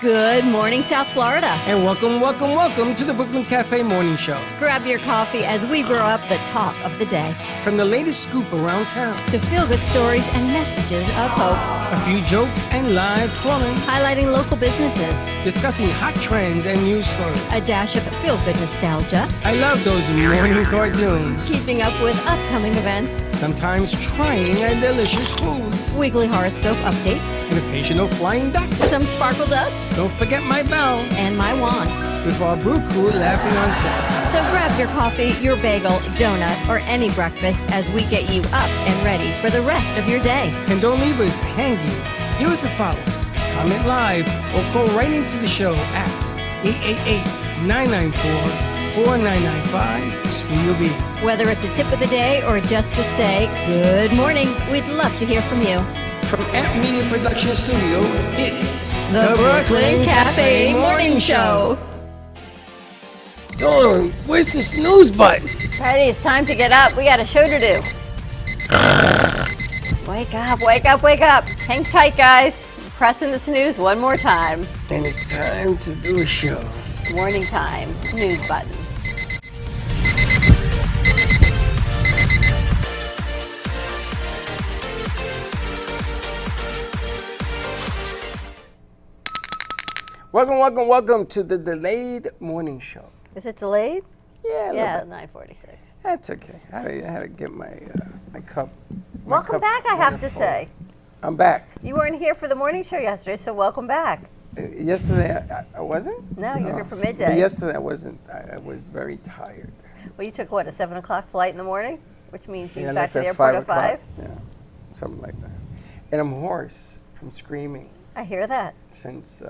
Good morning, South Florida. And welcome to the Brooklyn Cafe Morning Show. Grab your coffee as we brew up the talk of the day. From the latest scoop around town to feel-good stories and messages of hope. A few jokes and live calling. Highlighting local businesses. Discussing hot trends and news stories. A dash of feel-good nostalgia. I love those morning cartoons. Keeping up with upcoming events. Sometimes trying a delicious foods. Weekly horoscope updates. An occasional flying duck. Some sparkle dust. Don't forget my bell. And my wand. With our brew crew laughing on set. So grab your coffee, your bagel, donut, or any breakfast as we get you up and ready for the rest of your day. And don't leave us hanging. Give us a follow. Comment live or call right into the show at 888-994-4995. Spill your beer. Whether it's a tip of the day or just to say good morning, we'd love to hear from you. From Amp Media Production Studio, it's the Brooklyn Cafe Morning Show. Dawn, where's the snooze button? Freddie, it's time to get up. We got a show to do. Wake up, wake up, wake up. Hang tight, guys. Pressing the snooze one more time. And it's time to do a show. Morning time, snooze button. Welcome to the delayed morning show. Is it delayed? Yeah, 9:46. That's okay. I had to get my cup. Welcome back, I have to say. I'm back. You weren't here for the morning show yesterday, so welcome back. Yesterday, I wasn't? No, you were here for midday. But yesterday, I wasn't. I was very tired. Well, you took, what, a 7 o'clock flight in the morning? Which means you got left to the at airport at 5 5? Yeah, something like that. And I'm hoarse from screaming. I hear that. Since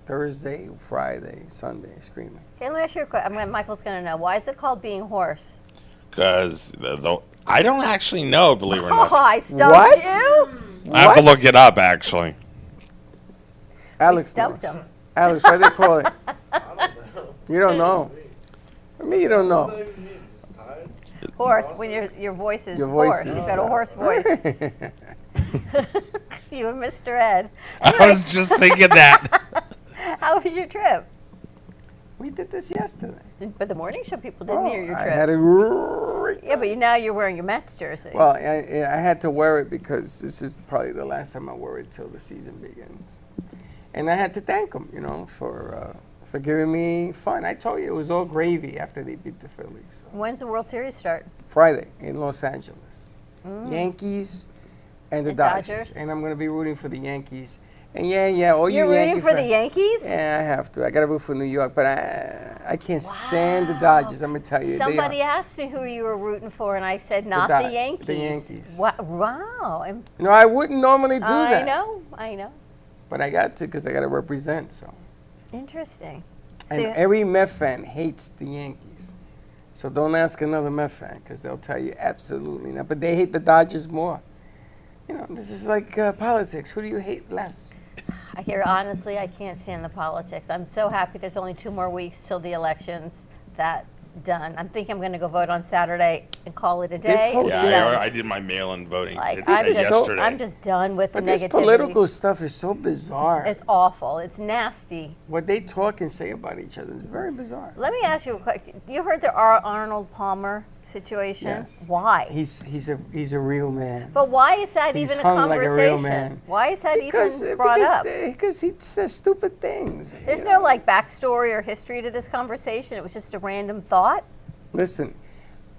Thursday, Friday, Sunday, screaming. Okay, let me ask you a question. Michael's going to know. Why is it called being hoarse? Because I don't actually know, believe it or not. Oh, I stumped you? I have to look it up, actually. Alex stumped him. Alex, what do they call it? You don't know. For me, you don't know. Hoarse, when your voice is hoarse. You've got a hoarse voice. You and Mr. Ed. Anyway. I was just thinking that. How was your trip? We did this yesterday. But the morning show people didn't hear your trip. I had a great Yeah, but now you're wearing your Mets jersey. Well, I had to wear it because this is probably the last time I wear it till the season begins. And I had to thank them, for giving me fun. I told you it was all gravy after they beat the Phillies. So. When's the World Series start? Friday in Los Angeles. Yankees and the Dodgers. And I'm going to be rooting for the Yankees. And all you You're rooting Yankee for fans, the Yankees? Yeah, I have to. I got to root for New York, but I can't stand the Dodgers. I'm going to tell you. Somebody asked me who you were rooting for, and I said not the Yankees. The Yankees. Wow. No, I wouldn't normally do that. I know. But I got to because I got to represent, so. Interesting. And every Met fan hates the Yankees. So don't ask another Met fan because they'll tell you absolutely not. But they hate the Dodgers more. This is like politics. Who do you hate less? Honestly, I can't stand the politics. I'm so happy there's only 2 more weeks till the elections. That done. I'm thinking I'm going to go vote on Saturday and call it a day. I did my mail-in voting yesterday. I'm just done with the negativity. This political stuff is so bizarre. It's awful. It's nasty. What they talk and say about each other is very bizarre. Let me ask you a question. You heard the Arnold Palmer situation? Yes. Why? He's a real man. But why is that even a conversation? Like a real man. Why is that even brought up? Because he says stupid things. There's no backstory or history to this conversation. It was just a random thought. Listen,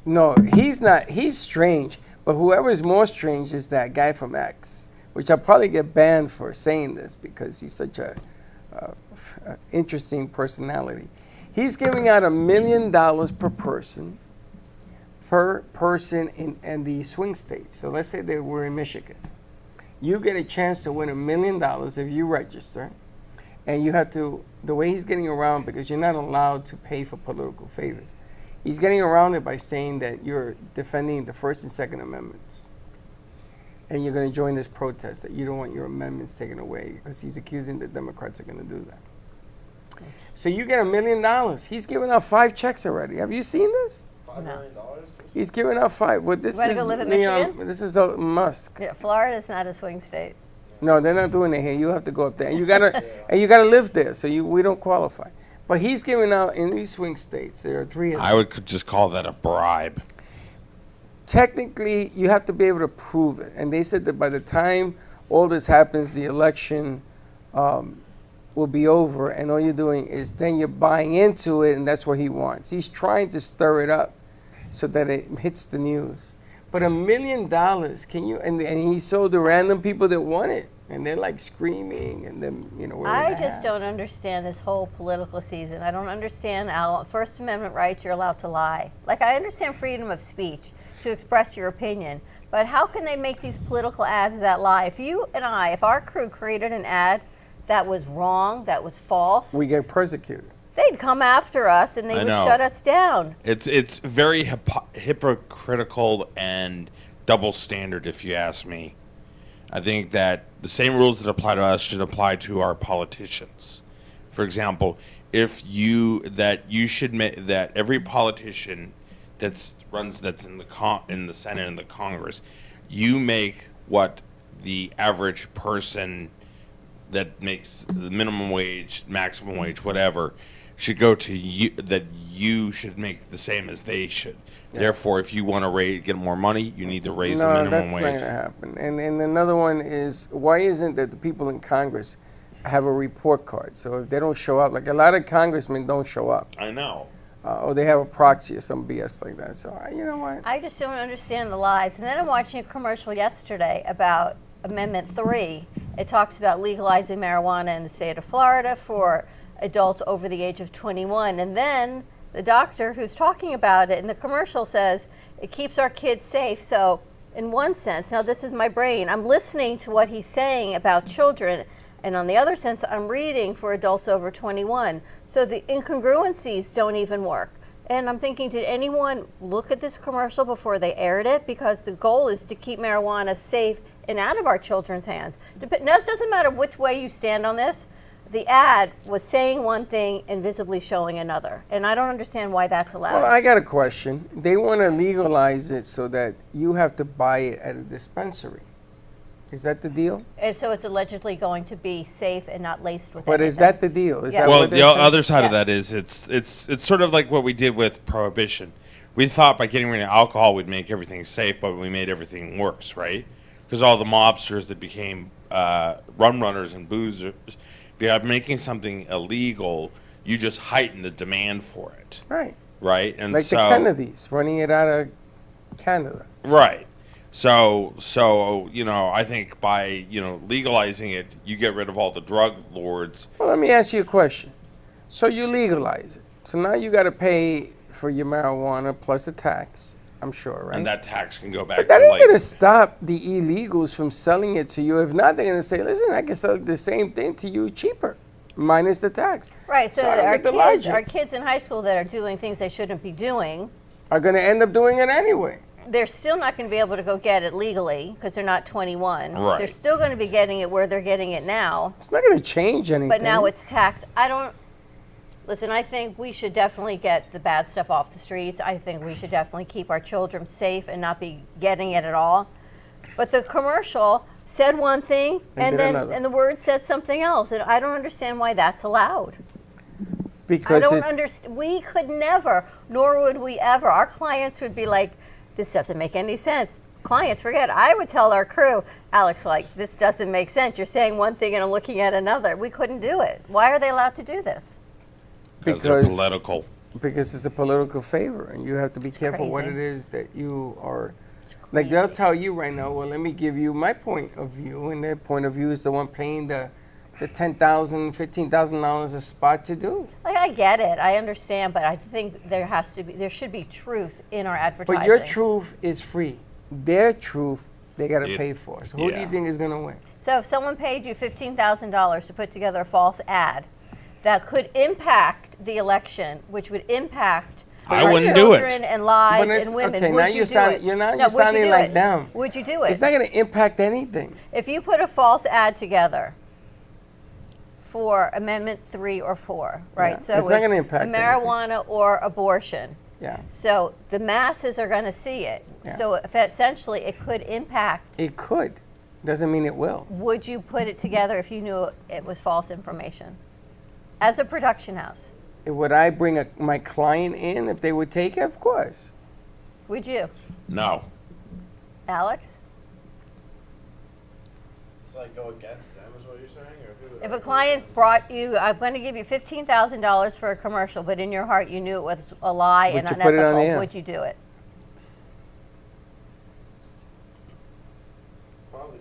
no, he's not. He's strange. But whoever's more strange is that guy from X, which I'll probably get banned for saying this because he's such a interesting personality. He's giving out $1 million per person in the swing states. So let's say they were in Michigan. You get a chance to win $1 million if you register. And you have to, the way he's getting around, because you're not allowed to pay for political favors, he's getting around it by saying that you're defending the First and Second Amendments. And you're going to join this protest, that you don't want your amendments taken away, because he's accusing the Democrats are going to do that. So you get $1 million. He's given out 5 checks already. Have you seen this? $5 million? He's giving out 5. Well, this You want to go live in Michigan? This is Musk. Yeah, Florida's not a swing state. No, they're not doing it here. You have to go up there, and you gotta live there. So we don't qualify. But he's giving out in these swing states. There are 3 of them. I would just call that a bribe. Technically, you have to be able to prove it. And they said that by the time all this happens, the election will be over, and all you're doing is then you're buying into it, and that's what he wants. He's trying to stir it up so that it hits the news. But $1 million, can you? And he sold the random people that want it, and they're like screaming, and then I just don't understand this whole political season. I don't understand First Amendment rights. You're allowed to lie. Like, I understand freedom of speech to express your opinion, but how can they make these political ads that lie? If our crew created an ad that was wrong, that was false, we get persecuted. They'd come after us and they would shut us down. It's very hypocritical and double standard, if you ask me. I think that the same rules that apply to us should apply to our politicians. For example, that every politician that's in the Senate and the Congress, you make what the average person that makes the minimum wage, maximum wage, whatever, should go to you, that you should make the same as they should. Yeah. Therefore, if you want to get more money, you need to raise the minimum wage. No, that's not going to happen. And another one is, why isn't that the people in Congress have a report card? So if they don't show up, like a lot of congressmen don't show up. I know. Or they have a proxy or some BS like that. So you know what? I just don't understand the lies. And then I'm watching a commercial yesterday about Amendment 3. It talks about legalizing marijuana in the state of Florida for adults over the age of 21. And then the doctor who's talking about it in the commercial says it keeps our kids safe. So in one sense, now this is my brain, I'm listening to what he's saying about children, and on the other sense, I'm reading for adults over 21. So the incongruencies don't even work. And I'm thinking, did anyone look at this commercial before they aired it? Because the goal is to keep marijuana safe and out of our children's hands. Now, it doesn't matter which way you stand on this. The ad was saying one thing and visibly showing another. And I don't understand why that's allowed. Well, I got a question. They want to legalize it so that you have to buy it at a dispensary. Is that the deal? And so it's allegedly going to be safe and not laced with anything. But is that the deal? Is that well, what the other side of that Yes. is it's sort of like what we did with Prohibition. We thought by getting rid of alcohol would make everything safe, but we made everything worse, right? Because all the mobsters that became rum runners and boozers, by making something illegal, you just heighten the demand for it. Right. Right? And like so, the Kennedys running it out of Canada. Right. So I think by legalizing it, you get rid of all the drug lords. Well, let me ask you a question. So you legalize it. So now you got to pay for your marijuana plus a tax, I'm sure, right? And that tax can go back But that to ain't going to stop the illegals from selling it to you. If not, they're going to say, listen, I can sell the same thing to you cheaper, minus the tax. Right, so I don't our get the logic. our kids in high school that are doing things they shouldn't be doing, Are going to end up doing it anyway. they're still not going to be able to go get it legally because they're not 21. Right. They're still going to be getting it where they're getting it now, It's not going to change anything. but now it's taxed. Listen, I think we should definitely get the bad stuff off the streets. I think we should definitely keep our children safe and not be getting it at all. But the commercial said one thing And did another. and the word said something else. And I don't understand why that's allowed. because I don't it's- understand. We could never, nor would we ever. Our clients would be like, this doesn't make any sense. Clients, forget. I would tell our crew, Alex, like, this doesn't make sense. You're saying one thing and I'm looking at another. We couldn't do it. Why are they allowed to do this? because they're political. Because it's a political favor, and you have to be careful what crazy. it is that you are. Like they'll tell you right now, well, let me give you my point of view, and their point of view is the one paying the $10,000, $15,000 a spot to do. Like, I get it. I understand, but I think there should be truth in our advertising. But your truth is free. Their truth, they got to pay for. So who do yeah. you think is going to win? So if someone paid you $15,000 to put together a false ad that could impact the election, which would impact I our wouldn't do it. children and lives But it's- and women, okay, would now you you're do sounding- it? you're would you sounding do like it? them. Would you do it? It's not going to impact anything. If you put a false ad together for Amendment 3 or 4, right? Yeah, So it's not gonna impact marijuana or abortion. Yeah, So the masses are going to see it. Yeah. So if essentially it could impact. it could. Doesn't mean it will. Would you put it together if you knew it was false information? As a production house, Would I bring my client in if they would take it? Of course. would you? No. Alex? So like go against them is what you're saying? Or who would If a argue client against brought you, I'm going to give you $15,000 for a commercial, but in your heart you knew it was a lie Would and you put it on the unethical, air? would you do it? them? Probably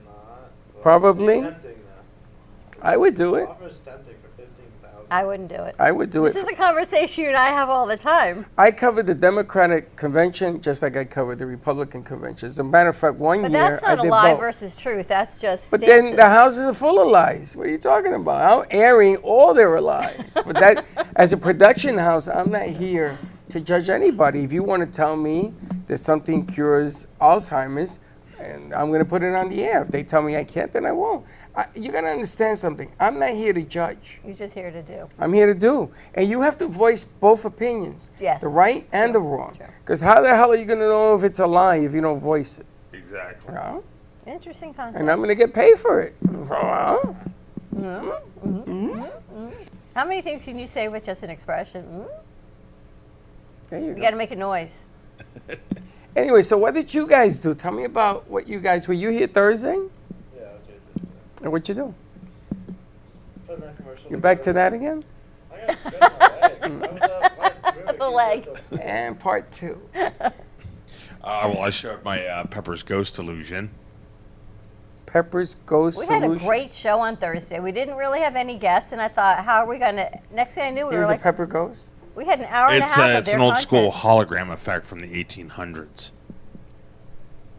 not. but Probably. it's tempting, though. I would do it. Offer is tempting for 15,000. I wouldn't do it. I would do This it. is the conversation you and I have all the time. I covered the Democratic convention just like I covered the Republican convention. As a matter of fact, one But year that's I not a did lie both. versus truth. That's just But stances. then the houses are full of lies. What are you talking about? I'm airing all their lies. But that, as a production house, I'm not here to judge anybody. If you want to tell me that something cures Alzheimer's, and I'm going to put it on the air. If they tell me I can't, then I won't. You got to understand something. I'm not here to judge. You're just here to do. I'm here to do. And you have to voice both opinions. Yes. The right and the wrong. Sure. Because how the hell are you going to know if it's a lie if you don't voice it? Exactly. You know? Interesting concept. And I'm going to get paid for it. How many things can you say with just an expression? There you You go. got to make a noise. Anyway, so what did you guys do? Tell me about what you guys, were you here Thursday? Yeah, I was here Thursday. And what you do? Putting that commercial You're back to together. that again? I got scratched my legs. I was up, like, The leg. And part two. Well, I showed my Pepper's Ghost illusion. Pepper's Ghost We had a Solution. great show on Thursday. We didn't really have any guests, and I thought, how are we going to? Next thing I knew, we Here's were a like, Pepper Ghost. we had an hour and a It's half of it's their an old school content. hologram effect from the 1800s.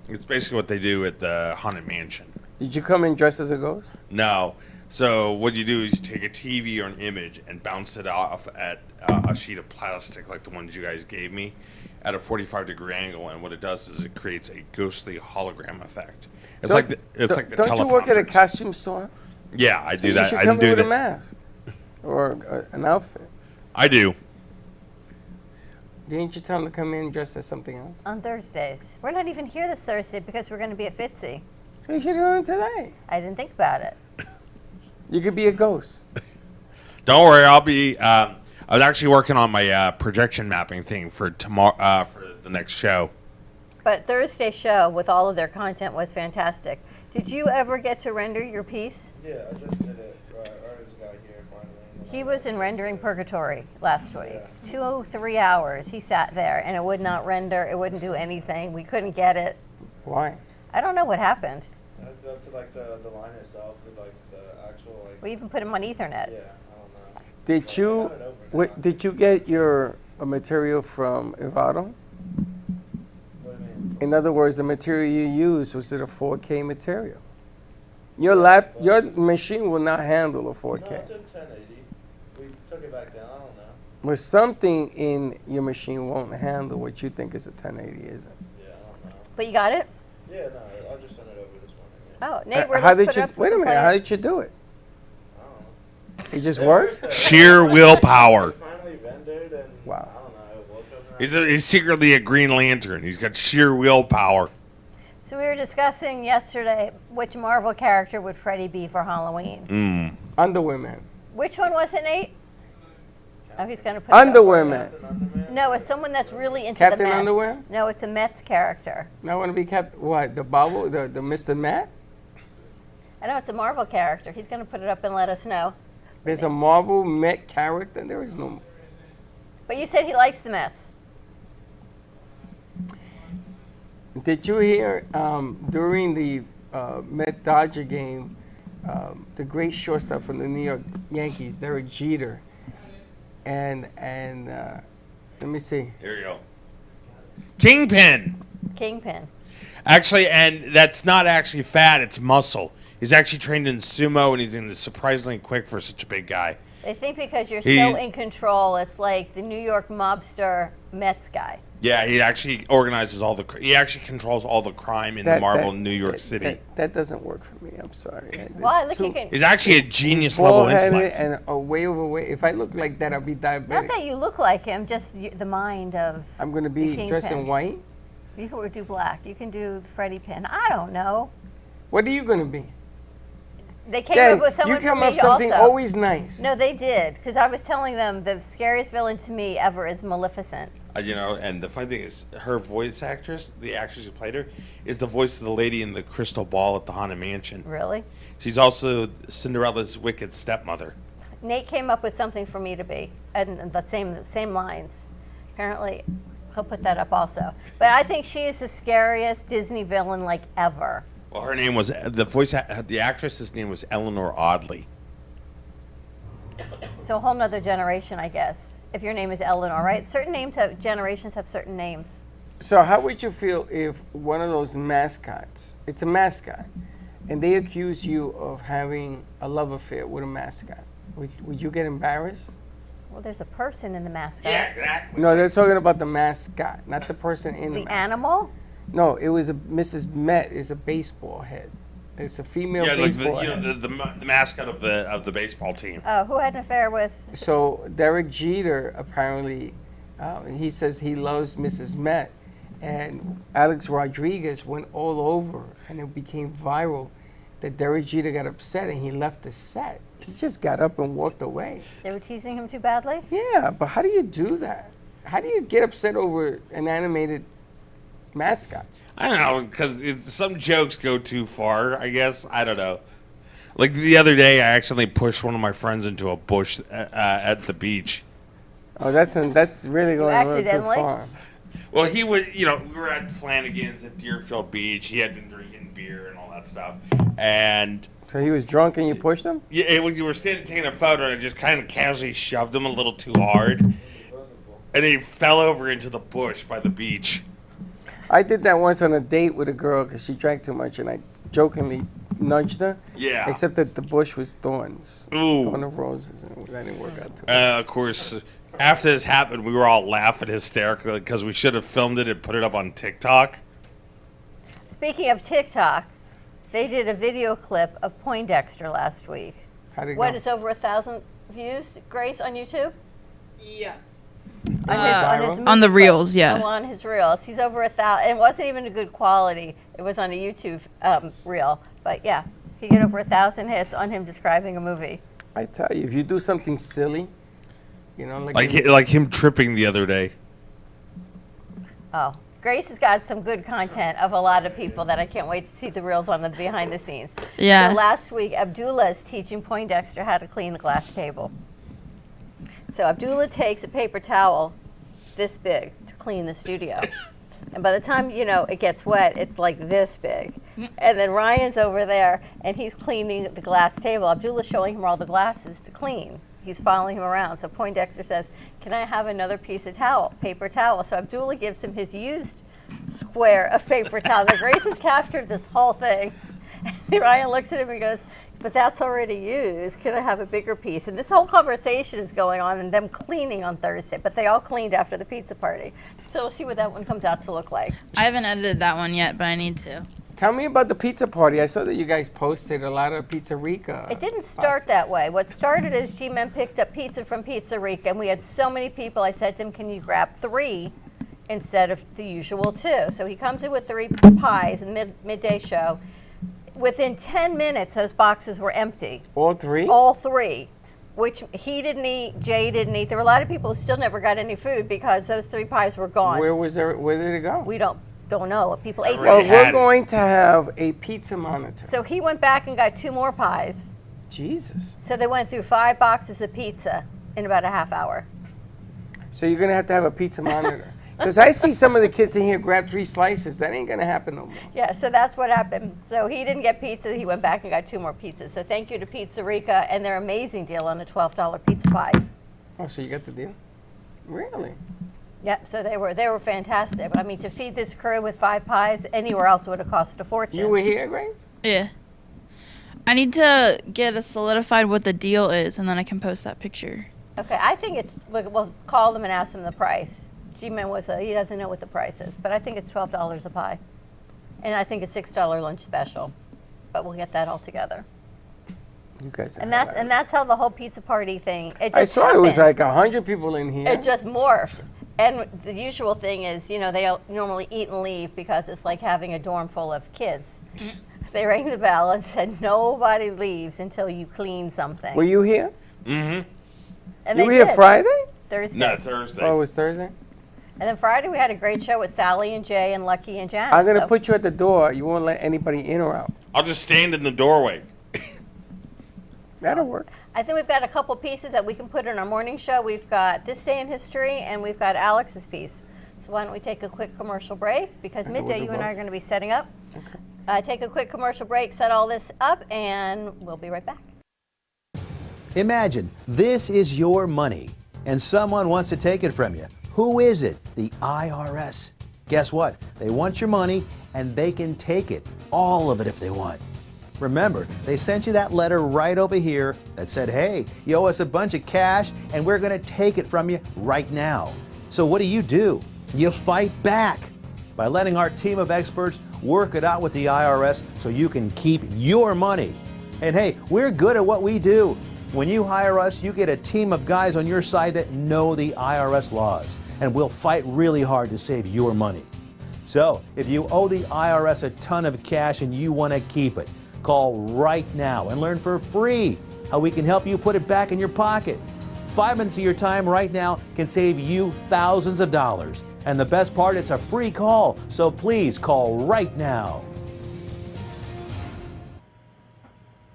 It's basically what they do at the Haunted Mansion. Did you come in dressed as a ghost? No. So what you do is you take a TV or an image and bounce it off at a sheet of plastic like the ones you guys gave me at a 45-degree angle, and what it does is it creates a ghostly hologram effect. It's like the Don't you work at a teleprompters. costume store? Yeah, I So do that. You should I come in do with a that. mask or an outfit. I do. Didn't you tell them to come in dressed as something else? On Thursdays. We're not even here this Thursday because we're going to be at Fitzy. So you should have done it today. I didn't think about it. You could be a ghost. Don't worry, I'll be. I was actually working on my projection mapping thing for tomorrow for the next show. But Thursday's show with all of their content was fantastic. Did you ever get to render your piece? Yeah, I just did it. Artist got here finally. He was in rendering purgatory last week. Yeah. 2-3 hours he sat there and it would not render, it wouldn't do anything. We couldn't get it. Why? I don't know what happened. That's up to like the line itself, to like the actual like. We even put him on Ethernet. Yeah, I don't know. Did But I you got it over now. did you get your material from Ivado? What do you mean? In other words, the material you used, was it a 4K material? Your machine will not handle a 4K. No, it's a 1080. We took it back down. I don't know. But something in your machine won't handle what you think is a 1080, is it? Yeah, I don't know. But you got it? Yeah, no, I'll just send it over this morning. Yeah. Oh, Nate, we're How let's did put it you? up so Wait a we can minute. play How it. did you do it? I don't know. It just Yeah, worked. we Sheer willpower. finally rendered and Wow. I don't know. It woke up He's secretly a Green Lantern. He's got sheer willpower. So we were discussing yesterday which Marvel character would Freddy be for Halloween. Underwear man. Which one was it, Nate? Oh, he's going to put it up. Underwear man. Captain Underman. No, it's someone that's really into Captain the Mets. Underwear? No, it's a Mets character. Now I want to be kept. What? The bubble? The Mr. Matt? I know it's a Marvel character. He's going to put it up and let us know. There's a Marvel Met character. There is no. But you said he likes the Mets. Did you hear during the Met Dodger game, the great shortstop from the New York Yankees, Derek Jeter, and let me see. Here you go. Kingpin. Kingpin. Actually, and that's not actually fat, it's muscle. He's actually trained in sumo, and he's surprisingly quick for such a big guy. They think because you're He- so in control, it's like the New York mobster Mets guy. Yeah, he actually organizes he actually controls all the crime in the Marvel New York City. That doesn't work for me. I'm sorry. Why? It's Look, too you can. He's actually a genius level bald-headed intellect. and a way overweight. If I look like that, I'll be Not diabetic. that you look like him, just the mind of. I'm going to the be dressed in Kingpin. white. You can do black. You can do the Freddie pin. I don't know. What are you going to be? They came Dang, up with someone you come for up me something also. always nice. No, they did, because I was telling them the scariest villain to me ever is Maleficent. And the funny thing is, her voice actress, the actress who played her, is the voice of the lady in the crystal ball at the Haunted Mansion. Really? She's also Cinderella's wicked stepmother. Nate came up with something for me to be, and the same lines. Apparently, he'll put that up also. But I think she is the scariest Disney villain like ever. Well, her name was the actress's name was Eleanor Audley. So a whole nother generation, I guess. If your name is Eleanor, right? Certain generations have certain names. So how would you feel if one of those mascots, it's a mascot, and they accuse you of having a love affair with a mascot? Would you get embarrassed? Well, there's a person in the mascot. Yeah, exactly. No, they're talking about the mascot, not the person in the The mascot. animal? No, it was Mrs. Met is a baseball head. It's a female Yeah, like baseball head. the mascot of the baseball team. Who had an affair with? So Derek Jeter apparently, he says he loves Mrs. Met, and Alex Rodriguez went all over, and it became viral that Derek Jeter got upset and he left the set. He just got up and walked away. They were teasing him too badly? Yeah, but how do you do that? How do you get upset over an animated mascot? I don't know, because some jokes go too far, I guess. I don't know. Like the other day, I accidentally pushed one of my friends into a bush at the beach. Oh, that's really going a little too accidentally? far. Well, he was, we were at Flanagan's at Deerfield Beach. He had been drinking beer and all that stuff. And So he was drunk and you pushed him? yeah, when you were standing taking a photo, and I just kind of casually shoved him a little too hard. And he fell over into the bush by the beach. I did that once on a date with a girl because she drank too much, and I jokingly nudged her. Yeah. Except that the bush was thorns. Ooh. Thorn of roses, and that didn't work out too well. Of course, after this happened, we were all laughing hysterically because we should have filmed it and put it up on TikTok. Speaking of TikTok, they did a video clip of Poindexter last week. How'd it What, go? it's over 1,000 views, Grace, on YouTube? Yeah. On the movie reels, clip. yeah. Oh, on his reels. He's over 1,000. It wasn't even a good quality. It was on a YouTube reel. But yeah, he got over 1,000 hits on him describing a movie. I tell you, if you do something silly, Like him tripping the other day. Oh, Grace has got some good content of a lot of people that I can't wait to see the reels on the behind the scenes. Yeah. So last week, Abdullah is teaching Poindexter how to clean the glass table. So Abdullah takes a paper towel this big to clean the studio. And by the time, it gets wet, it's like this big. And then Ryan's over there, and he's cleaning the glass table. Abdullah's showing him all the glasses to clean. He's following him around. So Poindexter says, "Can I have another piece of paper towel?" So Abdullah gives him his used square of paper towel. Now Grace has captured this whole thing. And Ryan looks at him and goes, "But that's already used. Can I have a bigger piece?" And this whole conversation is going on and them cleaning on Thursday. But they all cleaned after the pizza party. So we'll see what that one comes out to look like. I haven't edited that one yet, but I need to. Tell me about the pizza party. I saw that you guys posted a lot of Pizza Rica. It didn't start that way. What started is G-Men picked up pizza from Pizza Rica, and we had so many people. I said to him, "Can you grab 3 instead of the usual 2?" So he comes in with 3 pies in the midday show. Within 10 minutes, those boxes were empty. All 3? All 3, which he didn't eat, Jay didn't eat. There were a lot of people who still never got any food because those 3 pies were gone. Where did it go? We don't know. People ate Well, them. had we're it. going to have a pizza monitor. So he went back and got 2 more pies. Jesus. So they went through 5 boxes of pizza in about a half hour. So you're going to have a pizza monitor. Because I see some of the kids in here grab 3 slices. That ain't going to happen no more. Yeah, so that's what happened. So he didn't get pizza. He went back and got 2 more pizzas. So thank you to Pizza Rica and their amazing deal on a $12 pizza pie. Oh, so you got the deal? Really? Yep, so they were fantastic. I mean, to feed this crew with 5 pies anywhere else would have cost a fortune. You were here, Grace? Yeah. I need to get a solidified what the deal is, and then I can post that picture. Okay, I think it's, we'll call them and ask them the price. G-Man he doesn't know what the price is, but I think it's $12 a pie. And I think it's $6 lunch special. But we'll get that all together. You guys are And that's how the whole pizza party thing, it just I saw it was happened. like 100 people in here. It just morphed. And the usual thing is, they normally eat and leave because it's like having a dorm full of kids. They rang the bell and said nobody leaves until you clean something. Were you here? Mm-hmm. And You they were here did. Friday? Thursday. No, Thursday. Oh, it was Thursday? And then Friday we had a great show with Sally and Jay and Lucky and Janet. I'm going to so- put you at the door. You won't let anybody in or out. I'll just stand in the doorway. That'll work. I think we've got a couple pieces that we can put in our morning show. We've got This Day in History and we've got Alex's piece. So why don't we take a quick commercial break? Because Okay, midday we'll do you and I both. are going to be setting up. Take a quick commercial break, set all this up, and we'll be right back. Imagine this is your money and someone wants to take it from you. Who is it? The IRS. Guess what? They want your money and they can take it, all of it if they want. Remember, they sent you that letter right over here that said, hey, you owe us a bunch of cash and we're going to take it from you right now. So what do? You fight back by letting our team of experts work it out with the IRS so you can keep your money. And hey, we're good at what we do. When you hire us, you get a team of guys on your side that know the IRS laws, and we'll fight really hard to save your money. So, if you owe the IRS a ton of cash and you want to keep it, call right now and learn for free how we can help you put it back in your pocket. 5 minutes of your time right now can save you thousands of dollars. And the best part, it's a free call, so please call right now.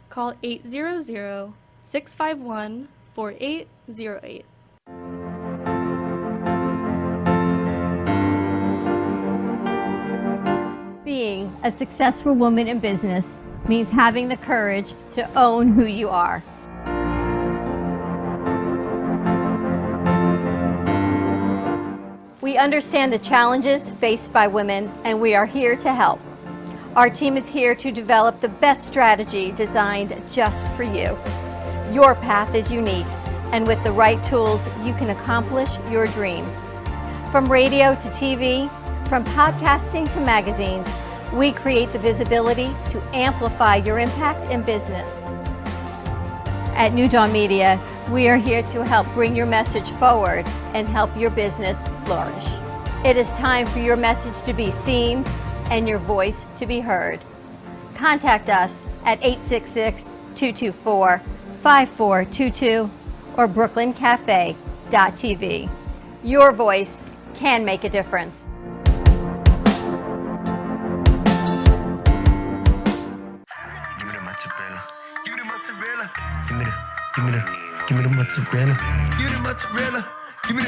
Call 800-651-4808. Being a successful woman in business means having the courage to own who you are. We understand the challenges faced by women, and we are here to help. Our team is here to develop the best strategy designed just for you. Your path is unique, and with the right tools, you can accomplish your dream. From radio to TV, from podcasting to magazines, we create the visibility to amplify your impact in business. At New Dawn Media, we are here to help bring your message forward and help your business flourish. It is time for your message to be seen and your voice to be heard. Contact us at 866-224-5422 or brooklyncafe.tv. Your voice can make a difference. Give me the mozzarella. Give me the mozzarella. Give me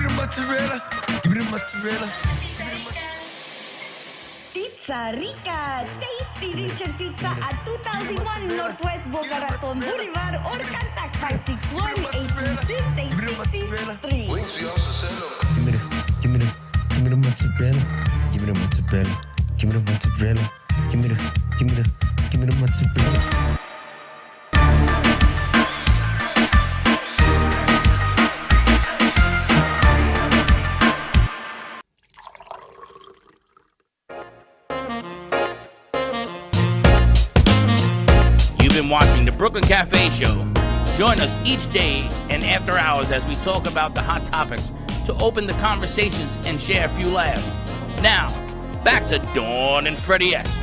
the mozzarella. Give me the mozzarella. Pizza Rica, tasty Richard Pizza at 2001 Northwest Boca Raton Boulevard or contact 561-826-8663. Give me the mozzarella. Give me the mozzarella. Give me the mozzarella. Give me the mozzarella. You've been watching the Brooklyn Cafe Show. Join us each day and after hours as we talk about the hot topics to open the conversations and share a few laughs. Now, back to Dawn and Freddie S.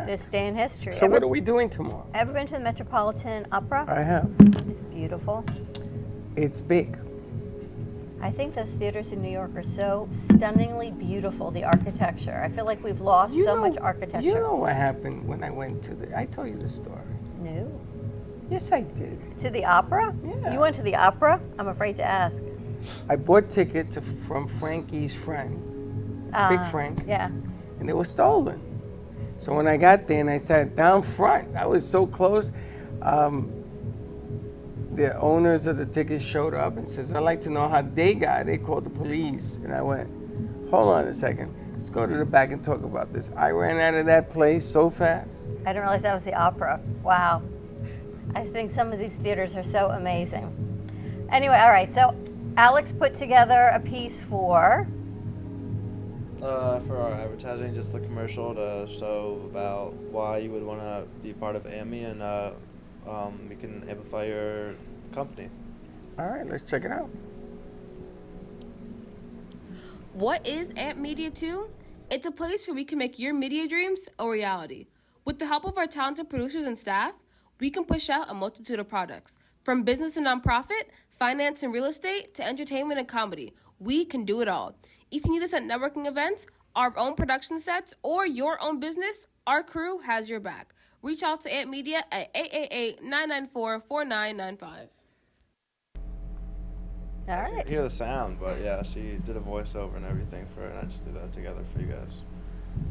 This Day in History. So what are we doing tomorrow? Ever been to the Metropolitan Opera? I have. It's beautiful. It's big. I think those theaters in New York are so stunningly beautiful, the architecture. I feel like we've lost so much architecture. You know what happened when I went to I told you the story. No. Yes, I did. To the opera? Yeah. You went to the opera? I'm afraid to ask. I bought tickets from Frankie's friend, Big Frank, Yeah. and they were stolen. So when I got there and I sat down front, I was so close. The owners of the tickets showed up and says, I'd like to know how they got it. They called the police. And I went, hold on a second. Let's go to the back and talk about this. I ran out of that place so fast. I didn't realize that was the opera. Wow. I think some of these theaters are so amazing. Anyway, all right. So Alex put together a piece for For our advertising, just the commercial to show about why you would want to be part of AMI and we can amplify your company. All right, let's check it out. What is Amp Media 2? It's a place where we can make your media dreams a reality. With the help of our talented producers and staff, we can push out a multitude of products. From business and nonprofit, finance and real estate, to entertainment and comedy, we can do it all. If you need us at networking events, our own production sets, or your own business, our crew has your back. Reach out to Amp Media at 888-994-4995. All right. I hear the sound, but yeah, she did a voiceover and everything for it, and I just threw that together for you guys.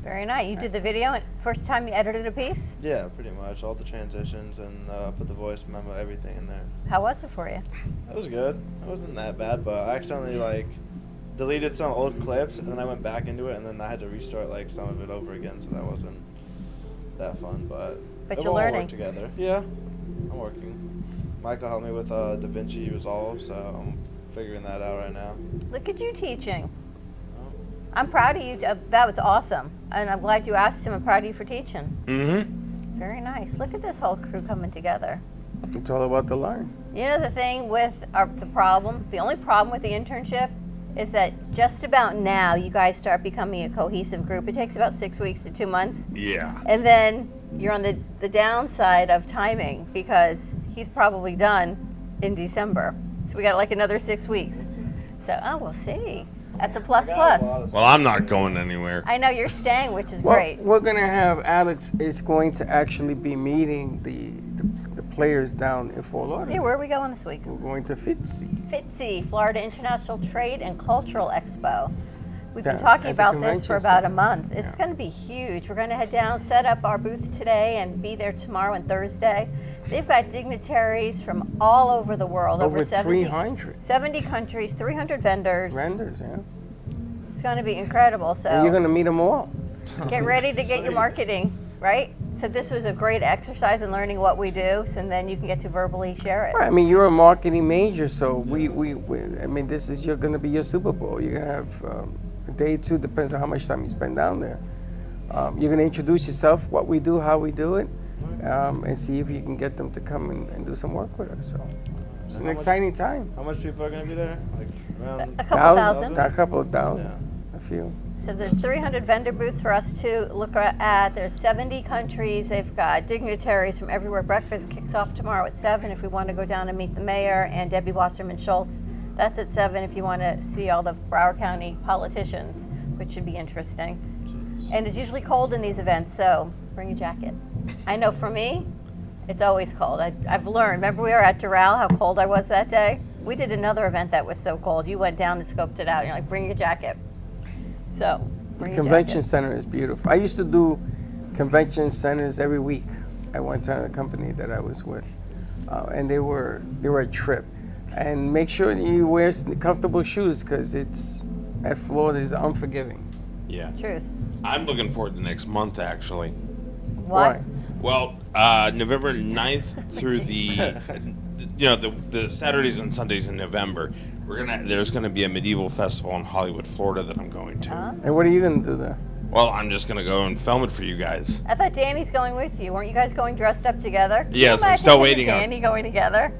Very nice. You did the video, and first time you edited a piece? Yeah, pretty much. All the transitions and put the voice memo, everything in there. How was it for you? It was good. It wasn't that bad, but I accidentally deleted some old clips, and then I went back into it, and then I had to restart some of it over again, so that wasn't that fun, but you're learning. Work together. Yeah, I'm working. Michael helped me with DaVinci Resolve, so I'm figuring that out right now. Look at you teaching. I'm proud of you. That was awesome. And I'm glad you asked him. I'm proud of you for teaching. Mm-hmm. Very nice. Look at this whole crew coming together. It's all about the learn. You know the thing with the only problem with the internship is that just about now you guys start becoming a cohesive group. It takes about 6 weeks to 2 months. Yeah. And then you're on the downside of timing because he's probably done in December. So we got another 6 weeks. So, we'll see. That's a plus. Well, I'm not going anywhere. I know you're staying, which is Well, great. we're going to have Alex is going to actually be meeting the players down in Fort Lauderdale. Hey, where are we going this week? We're going to FITSE, Florida International Trade and Cultural Expo. We've been Down talking at the about this for convention about a center. month. It's Yeah. going to be huge. We're going to head down, set up our booth today, and be there tomorrow and Thursday. They've got dignitaries from all over the world, Over 70 countries, 300 vendors. yeah. It's going to be incredible. So And you're going to meet them all. get ready to get your marketing, right? So this was a great exercise in learning what we do, so then you can get to verbally share it. Right, I mean, you're a marketing major, so we this is going to be your Super Bowl. You're going to have a day or two, depends on how much time you spend down there. You're going to introduce yourself, what we do, how we do it, and see if you can get them to come and do some work with us. So it's an exciting time. How much people are going to be there? Around A couple thousand. A couple of thousand, a few. So there's 300 vendor booths for us to look at. There's 70 countries. They've got dignitaries from everywhere. Breakfast kicks off tomorrow at 7 if we want to go down and meet the mayor and Debbie Wasserman Schultz. That's at 7 if you want to see all the Broward County politicians, which should be interesting. And it's usually cold in these events, so bring a jacket. I know for me, it's always cold. I've learned. Remember we were at Doral, how cold I was that day? We did another event that was so cold. You went down and scoped it out. You're like, bring your jacket. So, bring your Convention jacket. center is beautiful. I used to do convention centers every week at one time, a company that I was with. And they were a trip. And make sure that you wear comfortable shoes because at Florida is unforgiving. Yeah. Truth. I'm looking forward to next month, actually. Why? Well, November 9th through the Saturdays and Sundays in November, there's gonna be a medieval festival in Hollywood, Florida that I'm going to. And what are you going to do there? Well, I'm just gonna go and film it for you guys. I thought Danny's going with you. Weren't you guys going dressed up together? Can you Yes, I'm imagine still him waiting and on- Danny going together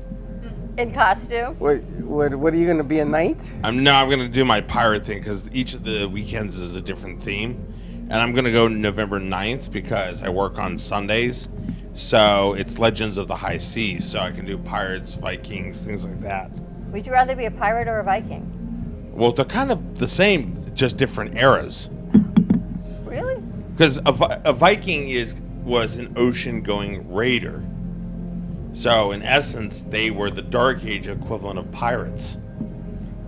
in costume. What are you going to be, a knight? I'm gonna do my pirate thing because each of the weekends is a different theme, and I'm gonna go November 9th because I work on Sundays, so it's Legends of the High Seas, so I can do pirates, Vikings, things like that. Would you rather be a pirate or a Viking? Well, they're kind of the same, just different eras. Really? Because a Viking was an ocean-going raider. So, in essence, they were the Dark Age equivalent of pirates.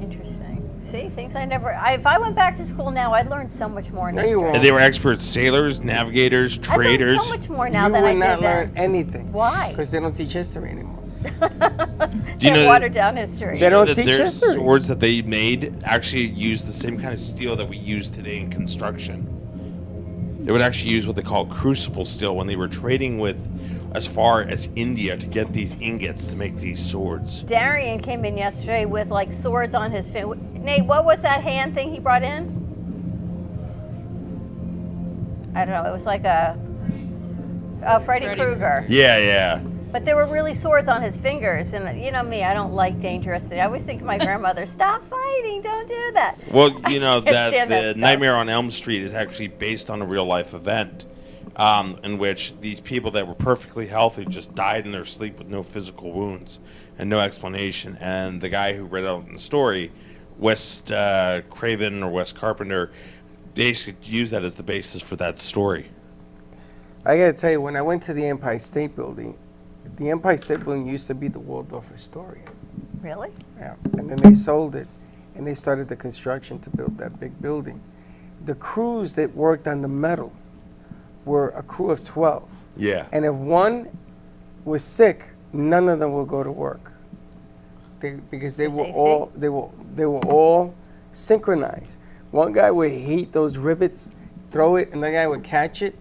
Interesting. See, things if I went back to school now, I'd learn so much more in No, you history. won't. And they were expert sailors, navigators, I traders. learned so much more now You than I will did not then. learn anything. Why? Because they don't teach history anymore. Do you know They that- watered down history. They don't that teach their history. swords that they made actually used the same kind of steel that we use today in construction. They would actually use what they call crucible steel when they were trading with as far as India to get these ingots to make these swords. Darian came in yesterday with like swords on his finger. Nate, what was that hand thing he brought in? I don't know. It was like a Freddy Krueger. Yeah. But there were really swords on his fingers, and you know me, I don't like dangerous things. I always think of my grandmother, stop fighting, don't do that. Well, you know can't that stand that the stuff. Nightmare on Elm Street is actually based on a real life event, in which these people that were perfectly healthy just died in their sleep with no physical wounds and no explanation. And the guy who read out in the story, Wes Craven or Wes Carpenter, basically used that as the basis for that story. I gotta tell you, when I went to the Empire State Building, the Empire State Building used to be the Waldorf Astoria. Really? Yeah. And then they sold it, and they started the construction to build that big building. The crews that worked on the metal were a crew of 12. Yeah. And if one was sick, none of them would go to work. Because they For were safety? all they were all synchronized. One guy would heat those rivets, throw it, and the guy would catch it,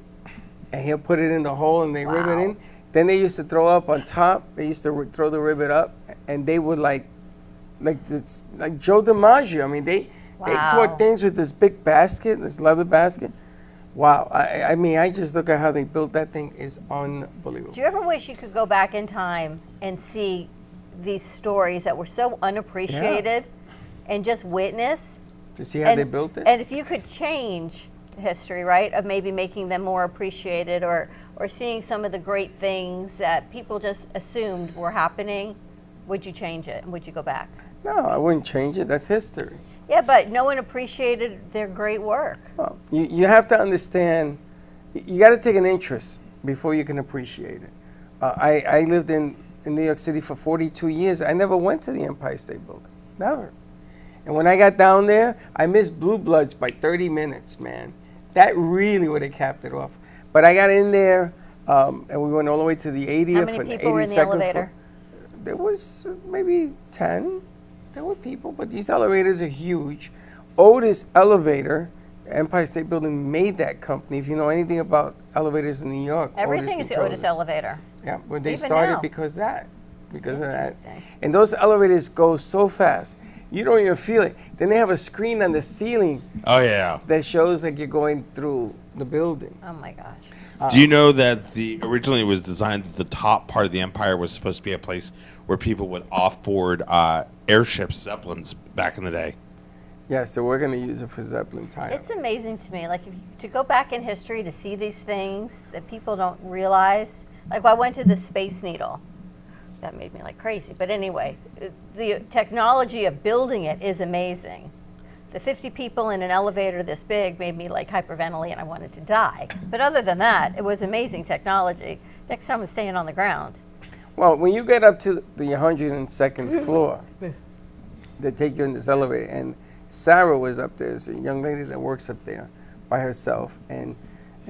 and he'll put it in the hole, and they rivet in. Then they used to throw up on top. They used to throw the rivet up, and they would like Joe DiMaggio. I mean, they caught things with this big basket, this leather basket. Wow. I mean, I just look at how they built that thing is unbelievable. Do you ever wish you could go back in time and see these stories that were so unappreciated and just witness? To see how they built it? And if you could change history, right, of maybe making them more appreciated or seeing some of the great things that people just assumed were happening, would you change it? And would you go back? No, I wouldn't change it. That's history. Yeah, but no one appreciated their great work. Well, you have to understand, you got to take an interest before you can appreciate it. I lived in New York City for 42 years. I never went to the Empire State Building. Never. And when I got down there, I missed Blue Bloods by 30 minutes, man. That really would have capped it off. But I got in there, and we went all the way to the 80th How many and people were in the 82nd elevator? floor. There was maybe 10. There were people, but these elevators are huge. Otis Elevator, Empire State Building, made that company. If you know anything about elevators in New York, Everything is the controls Otis it. elevator. Yeah, but they Even started now. because of that. Interesting. And those elevators go so fast, you don't even feel it. Then they have a screen on the ceiling Oh, yeah. that shows like you're going through the building. Oh my gosh. Do you know that originally it was designed that the top part of the empire was supposed to be a place where people would offboard airships, Zeppelins, back in the day? Yeah, so we're going to use it for Zeppelin time. It's amazing to me, like to go back in history to see these things that people don't realize. Like I went to the Space Needle. That made me like crazy. But anyway, the technology of building it is amazing. The 50 people in an elevator this big made me like hyperventilate and I wanted to die. But other than that, it was amazing technology. Next time I'm staying on the ground. Well, when you get up to the 102nd floor, they take you in this elevator, and Sarah was up there. There's a young lady that works up there by herself, and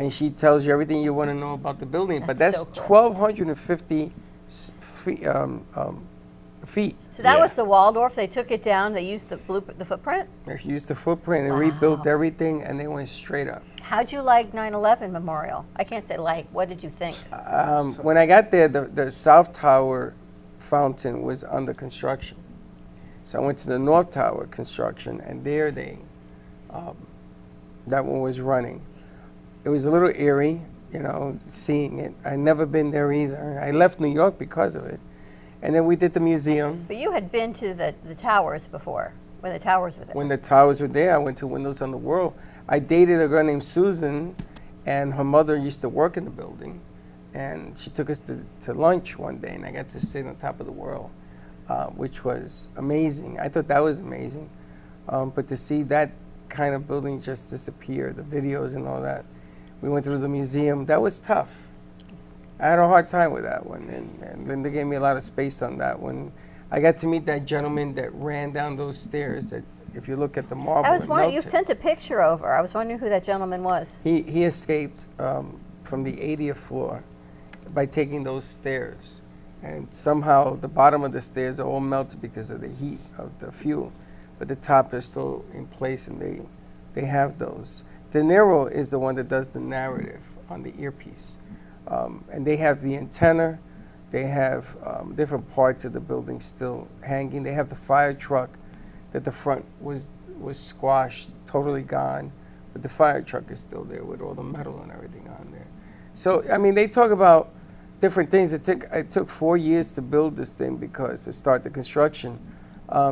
she tells you everything you want to know about the building. But that's so cool. 1,250 feet. So that was the Waldorf. They took it down. They used the footprint. They used the footprint and rebuilt everything, and they went straight up. How'd you like 9/11 Memorial? I can't say like. What did you think? When I got there, the South Tower fountain was under construction. So I went to the North Tower construction, and there that one was running. It was a little eerie, seeing it. I'd never been there either. I left New York because of it. And then we did the museum. But you had been to the towers before, when the towers were there. When the towers were there, I went to Windows on the World. I dated a girl named Susan, and her mother used to work in the building. And she took us to lunch one day, and I got to sit on top of the world, which was amazing. I thought that was amazing. But to see that kind of building just disappear, the videos and all that, we went through the museum. That was tough. I had a hard time with that one, and Linda gave me a lot of space on that one. I got to meet that gentleman that ran down those stairs. That, if you look at the marble, I was wondering, you melted. sent a picture over. I was wondering who that gentleman was. He escaped from the 80th floor by taking those stairs, and somehow the bottom of the stairs are all melted because of the heat of the fuel, but the top is still in place, and they have those. De Niro is the one that does the narrative on the earpiece. And they have the antenna, they have different parts of the building still hanging. They have the fire truck that the front was squashed, totally gone, but the fire truck is still there with all the metal and everything on there. So, I mean, they talk about different things. It took 4 years to build this thing to start the construction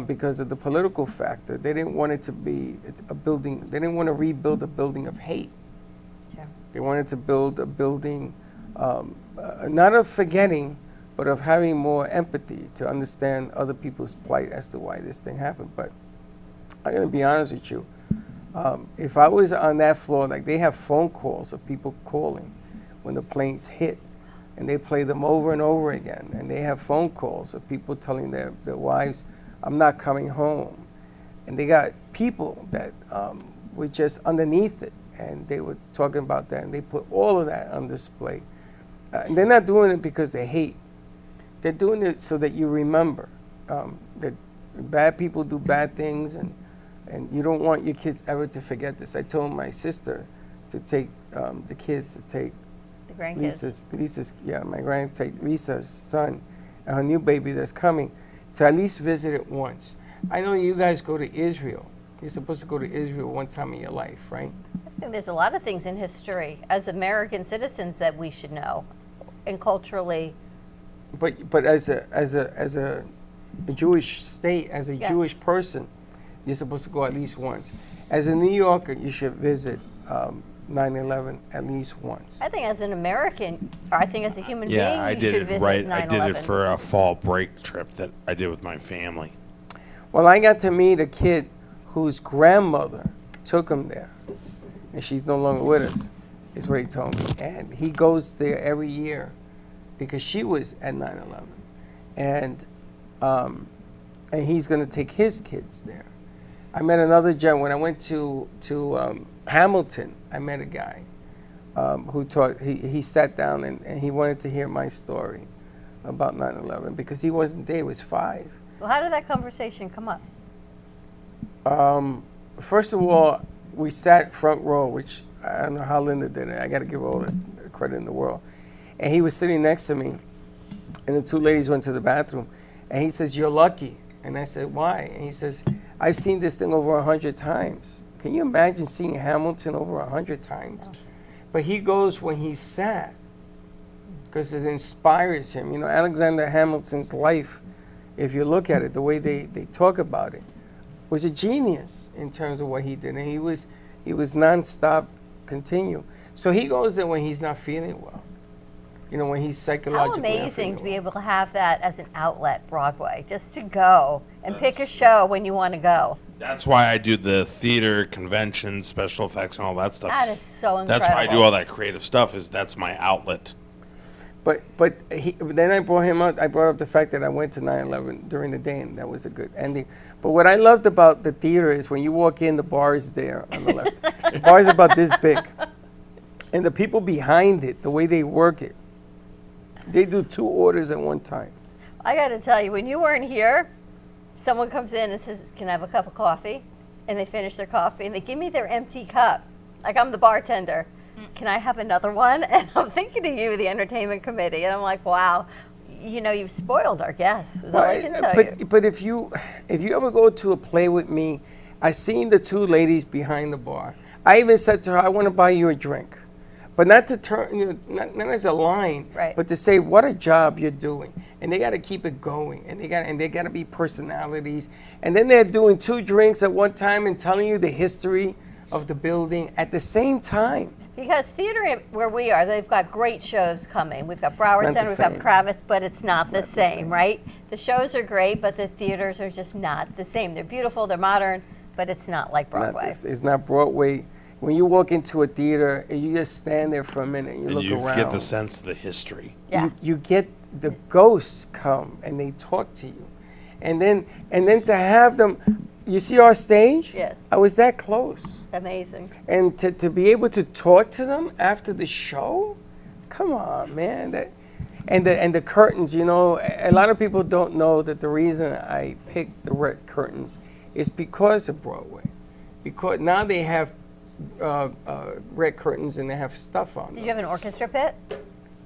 because of the political factor. They didn't want it to be a building, they didn't want to rebuild a building of hate. Sure. They wanted to build a building not of forgetting, but of having more empathy to understand other people's plight as to why this thing happened. But I'm going to be honest with you. If I was on that floor, like they have phone calls of people calling when the planes hit, and they play them over and over again. And they have phone calls of people telling their wives, I'm not coming home. And they got people that were just underneath it, and they were talking about that, and they put all of that on display. And they're not doing it because they hate. They're doing it so that you remember that bad people do bad things, and you don't want your kids ever to forget this. I told my sister to take the kids to take The grandkids. take Lisa's son and her new baby that's coming to at least visit it once. I know you guys go to Israel. You're supposed to go to Israel one time in your life, right? I think there's a lot of things in history as American citizens that we should know, and culturally. But as a Jewish state, as a Yes. Jewish person, you're supposed to go at least once. As a New Yorker, you should visit 9/11 at least once. I think as an American, or I think as a human being, Yeah, I you did should it visit right. 9/11. I did it for a fall break trip that I did with my family. Well, I got to meet a kid whose grandmother took him there, and she's no longer with us, is what he told me. And he goes there every year because she was at 9/11. And he's going to take his kids there. I met another gentleman. When I went to Hamilton, I met a guy who taught, he sat down and he wanted to hear my story about 9/11 because he wasn't there, he was 5. Well, how did that conversation come up? First of all, we sat front row, which I don't know how Linda did it. I got to give her all the credit in the world. And he was sitting next to me, and the two ladies went to the bathroom, and he says, "You're lucky." And I said, "Why?" And he says, "I've seen this thing over 100 times." Can you imagine seeing Hamilton over 100 times? Oh. But he goes when he's sad, because it inspires him. You know, Alexander Hamilton's life, if you look at it, the way they talk about it, was a genius in terms of what he did. And he was nonstop, continue. So he goes there when he's not feeling well. You know, when he's psychologically How amazing to be able to have that as an outlet, Broadway, just to go and pick a show when you want to go. That's why I do the theater, conventions, special effects, and all that stuff. That is so incredible. That's why I do all that creative stuff. That's my outlet. But then I brought up the fact that I went to 9/11 during the day, and that was a good ending. But what I loved about the theater is when you walk in, the bar is there on the left. The bar is about this big. And the people behind it, the way they work it, they do 2 orders at one time. I got to tell you, when you weren't here, someone comes in and says, "Can I have a cup of coffee?" And they finish their coffee, and they give me their empty cup. Like I'm the bartender. "Can I have another one?" And I'm thinking of you, the entertainment committee, and I'm like, wow, you know, you've spoiled our guests, is all I can tell you. But if you ever go to a play with me, I seen the 2 ladies behind the bar. I even said to her, "I want to buy you a drink." But not to turn, you know, not as a line, Right. but to say what a job you're doing, and they got to keep it going, and they got to be personalities, and then they're doing 2 drinks at one time and telling you the history of the building at the same time. Because theater where we are, they've got great shows coming. We've got Broward It's not Center, the we've got same. Kravis, but it's not the same, right? The shows are great, but the theaters are just not the same. They're beautiful, they're modern, But it's not like Broadway. It's not Broadway. When you walk into a theater and you just stand there for a minute and you look around. You get the sense of the history. Yeah. You get the ghosts come and they talk to you. And then to have them, you see our stage? Yes. I was that close. Amazing. And to be able to talk to them after the show, come on, man. And the curtains, you know, a lot of people don't know that the reason I picked the red curtains is because of Broadway. Because now they have red curtains and they have stuff on them. Did you have an orchestra pit?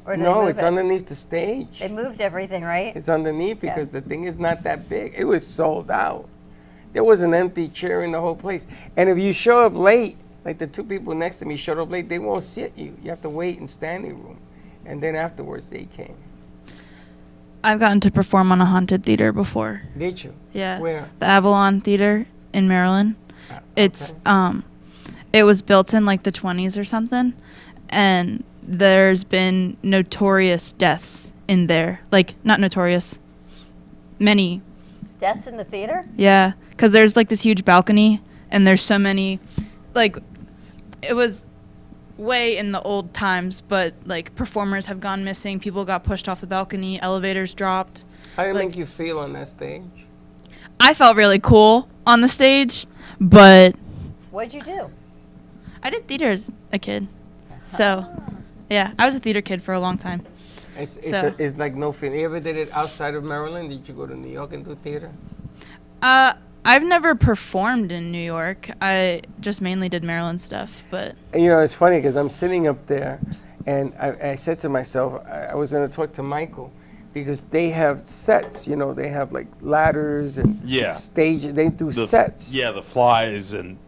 Or did they No, move it's it? underneath the stage. They moved everything, right? It's underneath because the thing is not that big. It was sold out. There was an empty chair in the whole place. And if you show up late, like the two people next to me showed up late, they won't sit you. You have to wait in standing room. And then afterwards they came. I've gotten to perform on a haunted theater before. Did you? Yeah. Where? The Avalon Theater in Maryland. It's it was built in like the 20s or something, and there's been notorious deaths in there. Like, not notorious, many. Deaths in the theater? Yeah, because there's like this huge balcony, and there's so many, like, it was way in the old times, but like performers have gone missing, people got pushed off the balcony, elevators dropped. How did it like, make you feel on that stage? I felt really cool on the stage, but What'd you do? I did theater as a kid. So, yeah, I was a theater kid for a long time. It's like no feeling. You ever did it outside of Maryland? Did you go to New York and do theater? I've never performed in New York. I just mainly did Maryland stuff, but... And, you know, it's funny because I'm sitting up there, and I said to myself, I was going to talk to Michael, because they have sets, you know, they have like ladders and stage, they do sets. Yeah, the flies and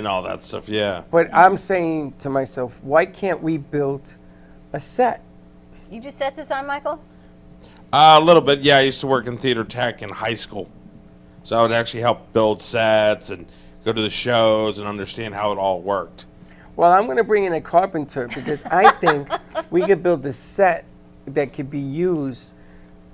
all that stuff, yeah. But I'm saying to myself, why can't we build a set? You do set design, Michael? A little bit, yeah. I used to work in theater tech in high school. So I would actually help build sets and go to the shows and understand how it all worked. Well, I'm going to bring in a carpenter because I think we could build a set that could be used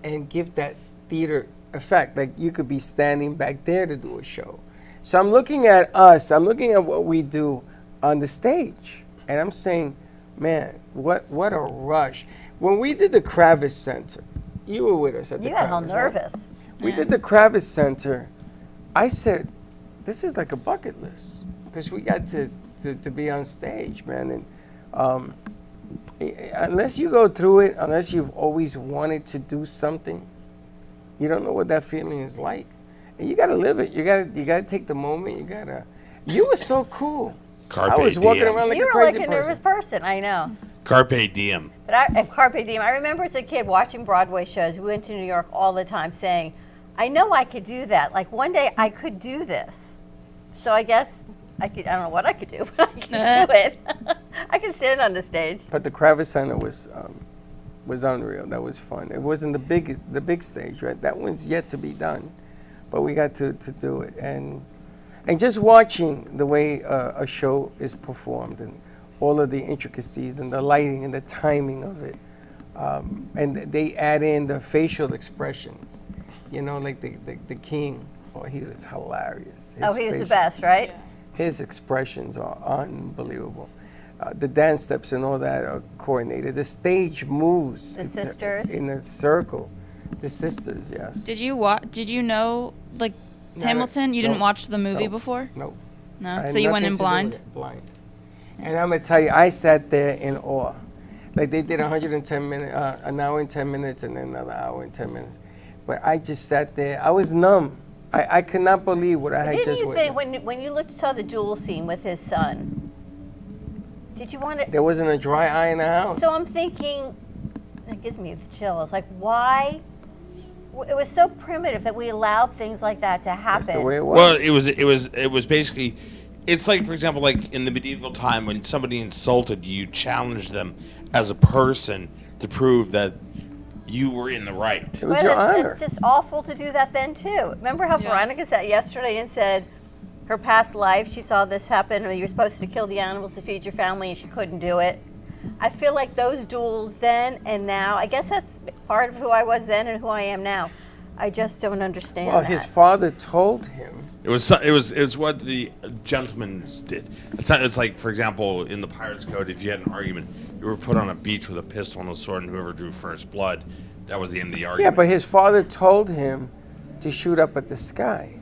and give that theater effect. Like you could be standing back there to do a show. So I'm looking at us, I'm looking at what we do on the stage. And I'm saying, man, what a rush. When we did the Kravis Center, you were with us at the Kravis. You got all nervous. Right? We did the Kravis Center. I said, this is like a bucket list because we got to be on stage, man. And unless you go through it, unless you've always wanted to do something, you don't know what that feeling is like. And you got to live it. You got to take the moment. You were so cool. Carpe I was walking diem. around like you a were crazy like a person. nervous person, I know. Carpe diem. But at Carpe Diem, I remember as a kid watching Broadway shows. We went to New York all the time saying, I know I could do that. Like one day I could do this. So I guess I don't know what I could do, but I could do it. I could stand on the stage. But the Kravis Center was unreal. That was fun. It wasn't the big stage, right? That one's yet to be done. But we got to do it. And just watching the way a show is performed and all of the intricacies and the lighting and the timing of it. And they add in the facial expressions. You know, like the king. Oh, he was hilarious. He was the best, right? His expressions are unbelievable. The dance steps and all that are coordinated. The stage moves The sisters. in a circle. The sisters, yes. Did you know, like, Hamilton? You didn't watch the movie before? No. No? So you went in blind? Blind. And I'm going to tell you, I sat there in awe. Like, they did 110 minutes, an hour and 10 minutes, and then another hour and 10 minutes. But I just sat there. I was numb. I could not believe what I had just Didn't you think, witnessed. when you saw the duel scene with his son, did you want to... There wasn't a dry eye in the house. So I'm thinking, it gives me the chills. Like, why? It was so primitive that we allowed things like that to happen. That's the way it was. Well, it was basically, it's like, for example, like in the medieval time when somebody insulted you, challenged them as a person to prove that you were in the right. It was your honor. It's just awful to do that then, too. Remember how Veronica sat yesterday and said her past life, she saw this happen, and you were supposed to kill the animals to feed your family, and she couldn't do it. I feel like those duels then and now, I guess that's part of who I was then and who I am now. I just don't understand Well, that. his father told him It was what the gentlemen did. It's like, for example, in the Pirates Code, if you had an argument, you were put on a beach with a pistol and a sword, and whoever drew first blood, that was the end of the Yeah, argument. but his father told him to shoot up at the sky.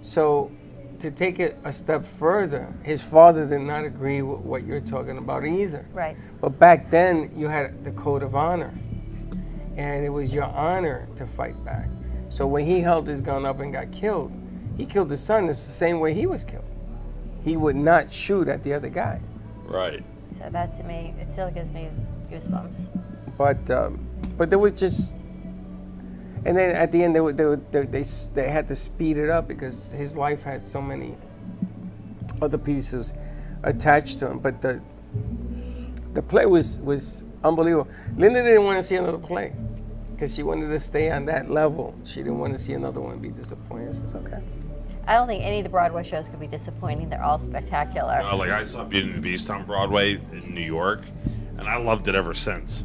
So to take it a step further, his father did not agree with what you're talking about either. Right. But back then, you had the code of honor, and it was your honor to fight back. So when he held his gun up and got killed, he killed his son. It's the same way he was killed. He would not shoot at the other guy. Right. So that to me, it still gives me goosebumps. But there was just, and then at the end they had to speed it up because his life had so many other pieces attached to him. But the play was unbelievable. Linda didn't want to see another play because she wanted to stay on that level. She didn't want to see another one and be disappointed. I said, okay. I don't think any of the Broadway shows could be disappointing. They're all spectacular. Like I saw Beauty and the Beast on Broadway in New York, and I loved it ever since.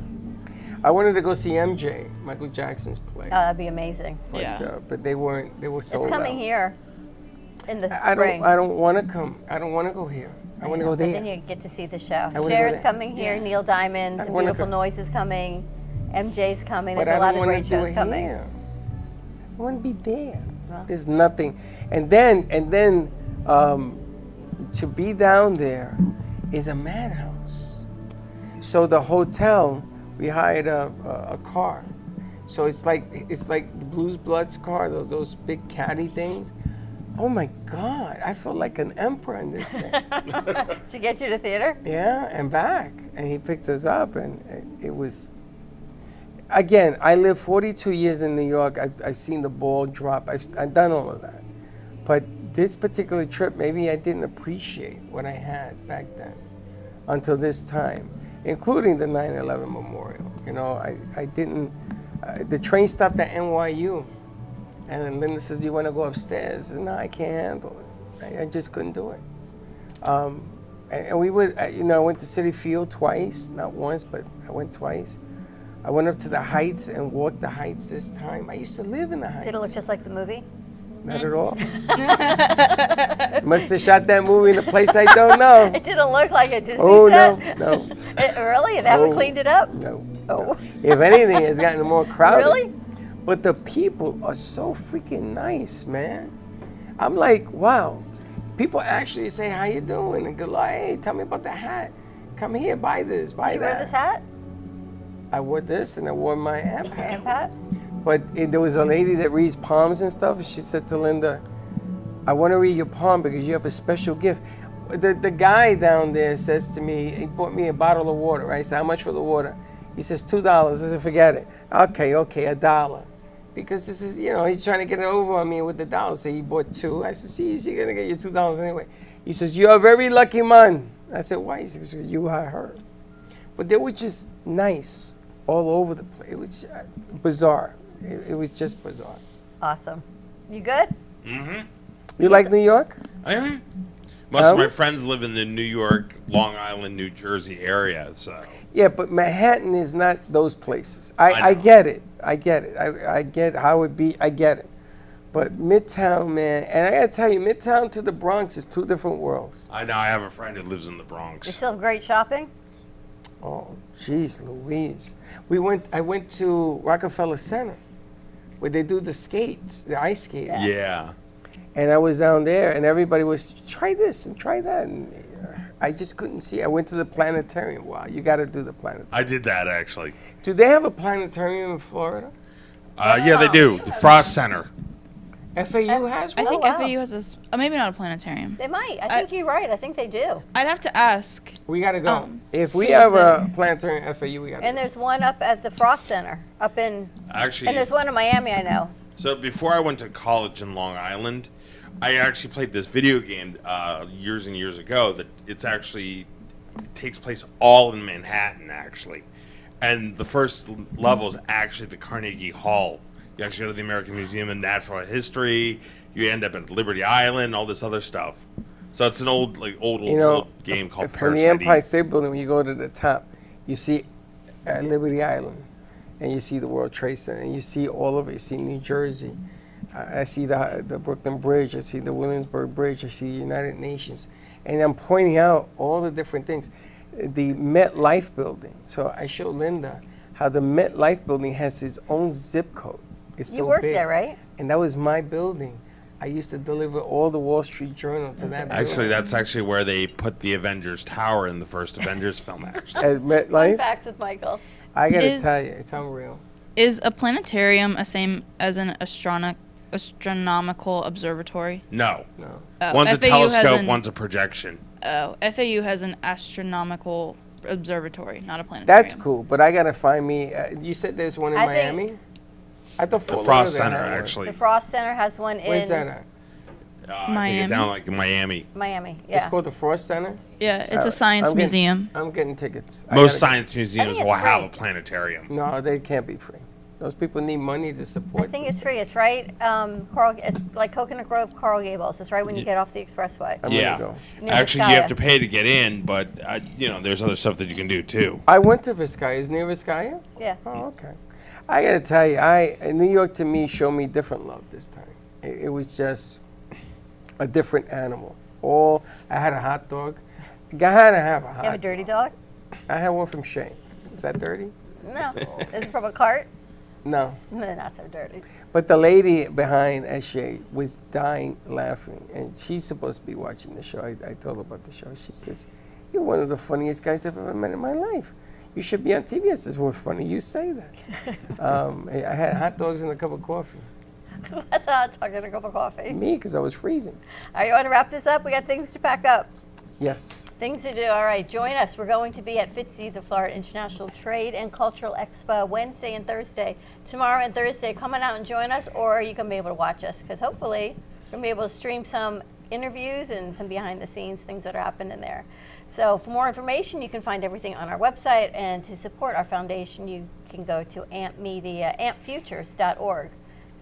I wanted to go see MJ, Michael Jackson's play. Oh, that'd be amazing. But they weren't. They were sold It's coming out. here in the I spring. don't want to come. I don't want to go here. I want to go But there. then you get to see the show. I wanna go Cher's there. coming here, Neil Diamond's, I and wanna Beautiful go. Noise is coming, MJ's coming. But There's I a lot don't of wanna great do shows it coming. here. I want to be there. Well. There's nothing, and then to be down there is a madhouse. So the hotel, we hired a car. So it's like the Blues Bloods car, those big caddy things. Oh my God, I felt like an emperor in this thing. To get you to theater? Yeah, and back. And he picked us up, and it was, again, I lived 42 years in New York. I've seen the ball drop. I've done all of that. But this particular trip, maybe I didn't appreciate what I had back then until this time, including the 9/11 memorial. You know, I didn't, the train stopped at NYU. And then Linda says, do you want to go upstairs? I said, no, I can't handle it. I just couldn't do it. And we would, I went to Citi Field twice, not once, but I went twice. I went up to the Heights and walked the Heights this time. I used to live in the Heights. Did it look just like the movie? Not at all. Must have shot that movie in a place I don't know. It didn't look like a Disney set. No. Really? They haven't cleaned it up? No. Oh. If anything, it's gotten more crowded. Really? But the people are so freaking nice, man. I'm like, wow. People actually say, how you doing? And go like, hey, tell me about the hat. Come here, buy this, buy Did you that. wear this hat? I wore this and I wore my amp hat. Amp hat? But there was a lady that reads palms and stuff. And she said to Linda, I want to read your palm because you have a special gift. The guy down there says to me, he bought me a bottle of water, right? I said, how much for the water? He says, $2. I said, forget it. Okay, $1. Because this is, he's trying to get it over on me with the dollar. So he bought 2. I said, see, you're going to get your $2 anyway. He says, you're a very lucky man. I said, why? He says, you are her. But they were just nice all over the place. It was bizarre. It was just bizarre. Awesome. You good? Mm-hmm. You like New York? I am. Most of my friends live in the New York, Long Island, New Jersey area, so. Yeah, but Manhattan is not those places. I get it. I get it. I get how it be. I get it. But Midtown, man, and I gotta tell you, Midtown to the Bronx is 2 different worlds. I know. I have a friend who lives in the You Bronx. still have great shopping? Oh, jeez, Louise. I went to Rockefeller Center, where they do the skates, the ice skating. Yeah. And I was down there, and everybody was, try this and try that. And I just couldn't see. I went to the planetarium. Wow, you got to do the planetarium. I did that, actually. Do they have a planetarium in Florida? Yeah, they do. The Frost Center. FAU has one? I think wow. FAU has this. Maybe not a planetarium. They might. I think you're right. I think they do. I'd have to ask. We got to go. If we who's have there? a planetarium at FAU, we got to And go. there's one up at the Frost Center, up in, Actually, and there's one in Miami, I know. so before I went to college in Long Island, I actually played this video game years and years ago that it takes place all in Manhattan, actually. And the first level is actually the Carnegie Hall. You actually go to the American Museum of Natural History. You end up at Liberty Island, all this other stuff. So it's an old game called From the Parasite Empire Eve. State Building, when you go to the top, you see Liberty Island, and you see the World Trade Center, and you see all of it. You see New Jersey. I see the Brooklyn Bridge. I see the Williamsburg Bridge. I see the United Nations. And I'm pointing out all the different things. The MetLife building. So I showed Linda how the MetLife building has its own zip code. It's so You worked big. there, right? And that was my building. I used to deliver all the Wall Street Journal to that Actually, building. that's actually where they put the Avengers Tower in the first Avengers film, actually. At Fun MetLife, facts with Michael. I gotta Is- tell you, it's unreal. Is a planetarium the same as an astronomical observatory? No. No. Oh, One's a FAU has telescope, an- one's a projection. Oh, FAU has an astronomical observatory, not a planetarium. That's cool, but I gotta find me. You said there's one in I think- Miami. I thought The Fort Frost Lauderdale Center, had one. actually. The Frost Center has one Where's in that at? I think Miami? it's down like in Miami. Miami. It's Yeah. called the Frost Center. Yeah, it's All a right, science I'm getting- museum. I'm getting tickets. I Most gotta science museums it's will have free. a planetarium. No, they can't be free. Those people need money to I support. think it's free. It's right. It's like Coconut Grove, Coral Gables. It's right when you get off the expressway. I'm Yeah. gonna go. Near Actually, you have Vizcaya. to pay to get in, but there's other stuff that you can do too. I went to Vizcaya. Is near Vizcaya? Yeah. Oh, okay. I gotta tell you, New York to me showed me different love this time. It was just a different animal. I had a hot dog. I had to have a hot You have a dog. dirty dog? I had one from Shane. Is that dirty? No. Is it from a cart? No. No, not so dirty. But the lady behind Eshe was dying laughing, and she's supposed to be watching the show. I told her about the show. She says, "You're one of the funniest guys I've ever met in my life. You should be on TV." I says, "Well, funny you say that." I had hot dogs and a cup of coffee. That's a hot dog and a cup of coffee. Me, because I was freezing. All right, you want to wrap this up? We got things to pack up. Yes. Things to do. All right, join us. We're going to be at FITSE, the Florida International Trade and Cultural Expo, Wednesday and Thursday. Tomorrow and Thursday, come on out and join us, or you can be able to watch us, because hopefully we're going to be able to stream some interviews and some behind-the-scenes things that are happening there. So for more information, you can find everything on our website, and to support our foundation, you can go to ampfutures.org.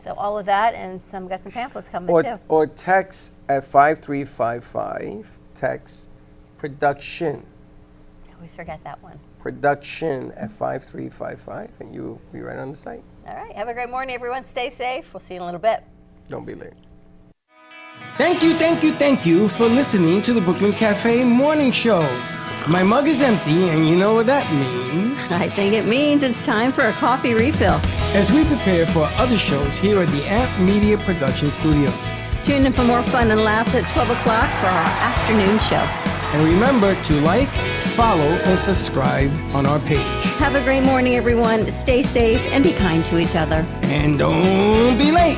So all of that, and got some pamphlets coming too. Or text at 5355. Text production. I always forget that one. Production at 5355, and you'll be right on the site. All right, have a great morning, everyone. Stay safe. We'll see you in a little bit. Don't be late. Thank you for listening to the Brooklyn Cafe Morning Show. My mug is empty, and you know what that means. I think it means it's time for a coffee refill. As we prepare for other shows here at the Amp Media Production Studios. Tune in for more fun and laughs at 12 o'clock for our afternoon show. And remember to like, follow, and subscribe on our page. Have a great morning, everyone. Stay safe and be kind to each other. And don't be late.